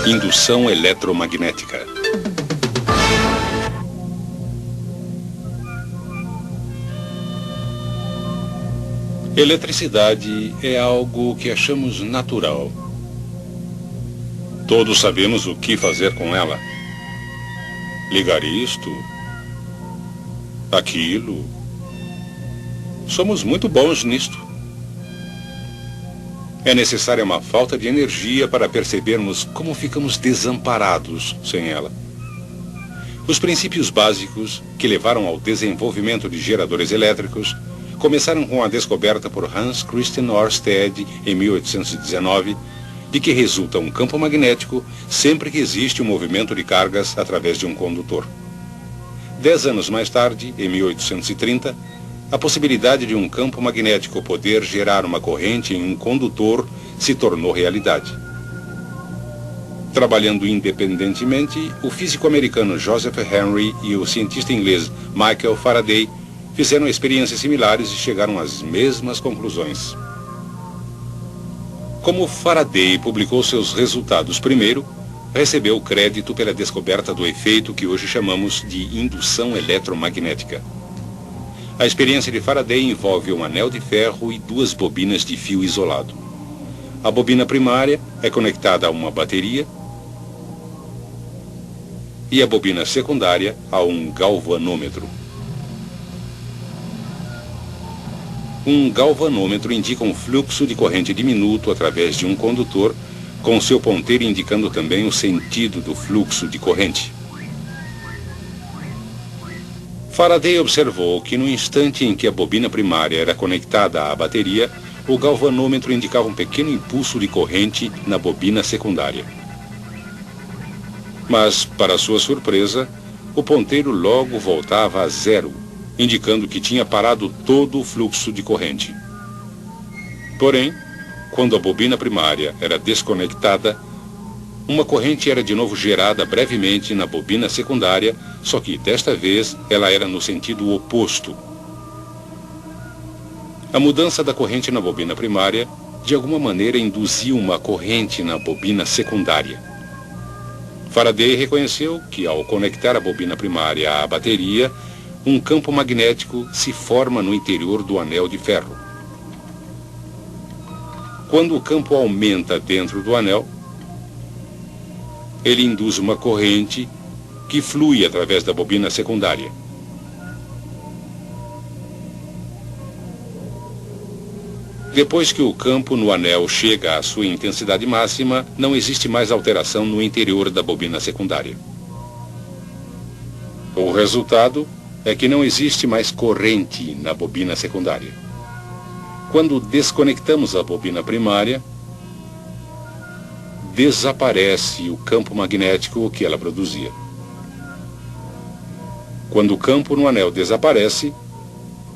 Indução eletromagnética. Eletricidade é algo que achamos natural. Todos sabemos o que fazer com ela. Ligar isto, aquilo. Somos muito bons nisto. É necessária uma falta de energia para percebermos como ficamos desamparados sem ela. Os princípios básicos que levaram ao desenvolvimento de geradores elétricos começaram com a descoberta por Hans Christian Ørsted em 1819 de que resulta um campo magnético sempre que existe um movimento de cargas através de um condutor. 10 anos mais tarde, em 1830, a possibilidade de um campo magnético poder gerar uma corrente em um condutor se tornou realidade. Trabalhando independentemente, o físico americano Joseph Henry e o cientista inglês Michael Faraday fizeram experiências similares e chegaram às mesmas conclusões. Como Faraday publicou seus resultados primeiro, recebeu crédito pela descoberta do efeito que hoje chamamos de indução eletromagnética. A experiência de Faraday envolve um anel de ferro e 2 bobinas de fio isolado. A bobina primária é conectada a uma bateria e a bobina secundária a um galvanômetro. Um galvanômetro indica um fluxo de corrente diminuto através de um condutor, com seu ponteiro indicando também o sentido do fluxo de corrente. Faraday observou que no instante em que a bobina primária era conectada à bateria, o galvanômetro indicava um pequeno impulso de corrente na bobina secundária. Mas, para sua surpresa, o ponteiro logo voltava a zero, indicando que tinha parado todo o fluxo de corrente. Porém, quando a bobina primária era desconectada, uma corrente era de novo gerada brevemente na bobina secundária, só que desta vez ela era no sentido oposto. A mudança da corrente na bobina primária, de alguma maneira, induziu uma corrente na bobina secundária. Faraday reconheceu que, ao conectar a bobina primária à bateria, um campo magnético se forma no interior do anel de ferro. Quando o campo aumenta dentro do anel, ele induz uma corrente que flui através da bobina secundária. Depois que o campo no anel chega à sua intensidade máxima, não existe mais alteração no interior da bobina secundária. O resultado é que não existe mais corrente na bobina secundária. Quando desconectamos a bobina primária, desaparece o campo magnético que ela produzia. Quando o campo no anel desaparece,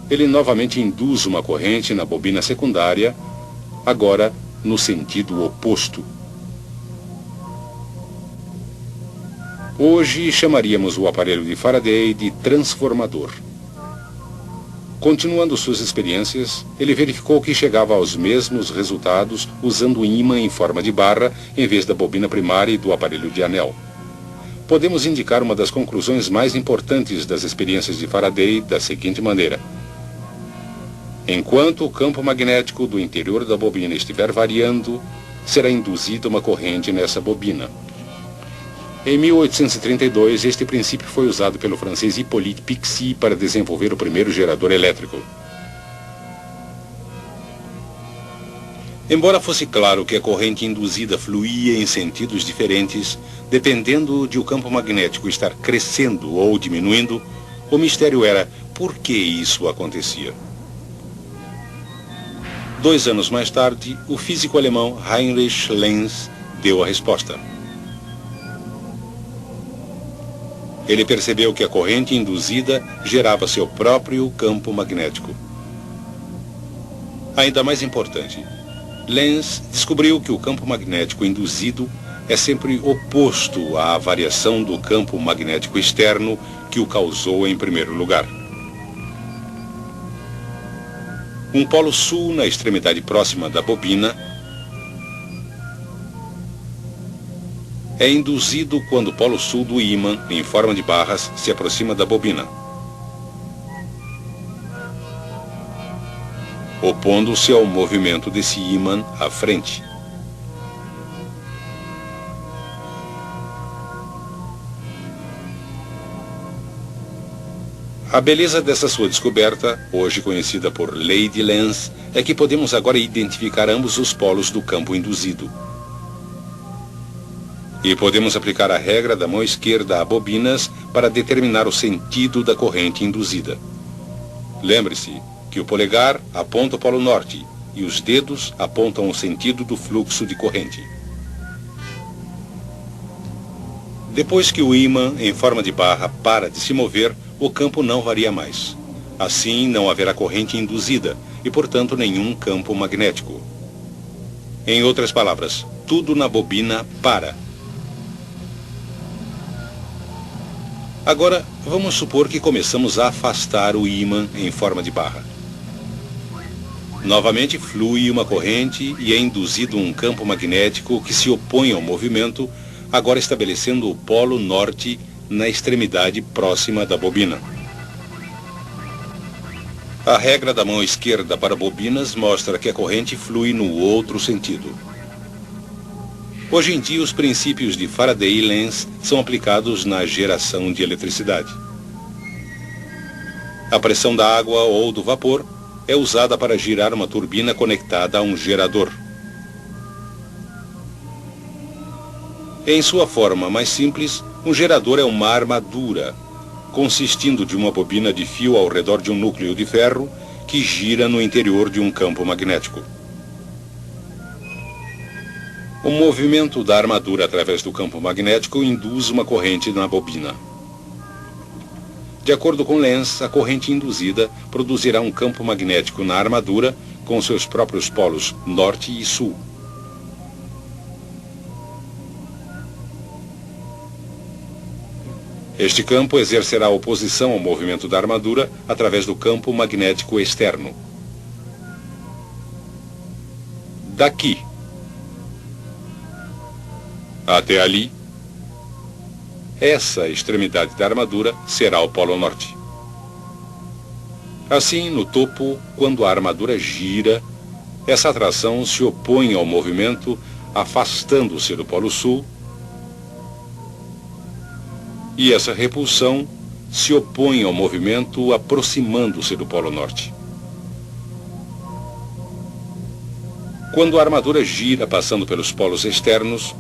ele novamente induz uma corrente na bobina secundária, agora no sentido oposto. Hoje chamaríamos o aparelho de Faraday de transformador. Continuando suas experiências, ele verificou que chegava aos mesmos resultados usando um ímã em forma de barra em vez da bobina primária e do aparelho de anel. Podemos indicar uma das conclusões mais importantes das experiências de Faraday da seguinte maneira: enquanto o campo magnético do interior da bobina estiver variando, será induzida uma corrente nessa bobina. Em 1832, este princípio foi usado pelo francês Hippolyte Pixii para desenvolver o primeiro gerador elétrico. Embora fosse claro que a corrente induzida fluía em sentidos diferentes, dependendo de o campo magnético estar crescendo ou diminuindo, o mistério era por que isso acontecia. 2 anos mais tarde, o físico alemão Heinrich Lenz deu a resposta. Ele percebeu que a corrente induzida gerava seu próprio campo magnético. Ainda mais importante, Lenz descobriu que o campo magnético induzido é sempre oposto à variação do campo magnético externo que o causou em primeiro lugar. Um polo sul na extremidade próxima da bobina é induzido quando o polo sul do ímã, em forma de barras, se aproxima da bobina, opondo-se ao movimento desse ímã à frente. A beleza dessa sua descoberta, hoje conhecida por Lei de Lenz, é que podemos agora identificar ambos os polos do campo induzido. E podemos aplicar a regra da mão esquerda a bobinas para determinar o sentido da corrente induzida. Lembre-se que o polegar aponta o polo norte e os dedos apontam o sentido do fluxo de corrente. Depois que o ímã, em forma de barra, para de se mover, o campo não varia mais. Assim, não haverá corrente induzida e, portanto, nenhum campo magnético. Em outras palavras, tudo na bobina para. Agora, vamos supor que começamos a afastar o ímã em forma de barra. Novamente flui uma corrente e é induzido um campo magnético que se opõe ao movimento, agora estabelecendo o polo norte na extremidade próxima da bobina. A regra da mão esquerda para bobinas mostra que a corrente flui no outro sentido. Hoje em dia, os princípios de Faraday e Lenz são aplicados na geração de eletricidade. A pressão da água ou do vapor é usada para girar uma turbina conectada a um gerador. Em sua forma mais simples, um gerador é uma armadura, consistindo de uma bobina de fio ao redor de um núcleo de ferro que gira no interior de um campo magnético. O movimento da armadura através do campo magnético induz uma corrente na bobina. De acordo com Lenz, a corrente induzida produzirá um campo magnético na armadura com seus próprios polos norte e sul. Este campo exercerá oposição ao movimento da armadura através do campo magnético externo. Daqui até ali, essa extremidade da armadura será o polo norte. Assim, no topo, quando a armadura gira, essa atração se opõe ao movimento, afastando-se do polo sul, e essa repulsão se opõe ao movimento, aproximando-se do polo norte. Quando a armadura gira passando pelos polos externos,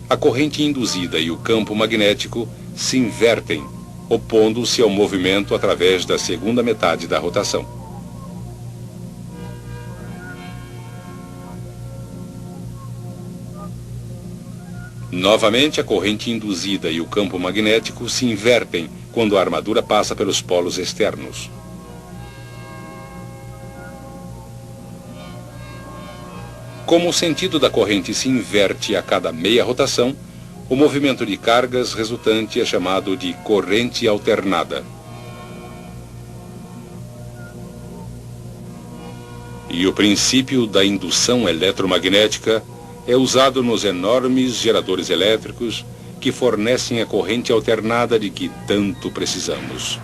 a corrente induzida e o campo magnético se invertem, opondo-se ao movimento através da segunda metade da rotação. Novamente, a corrente induzida e o campo magnético se invertem quando a armadura passa pelos polos externos. Como o sentido da corrente se inverte a cada meia rotação, o movimento de cargas resultante é chamado de corrente alternada. E o princípio da indução eletromagnética é usado nos enormes geradores elétricos que fornecem a corrente alternada de que tanto precisamos.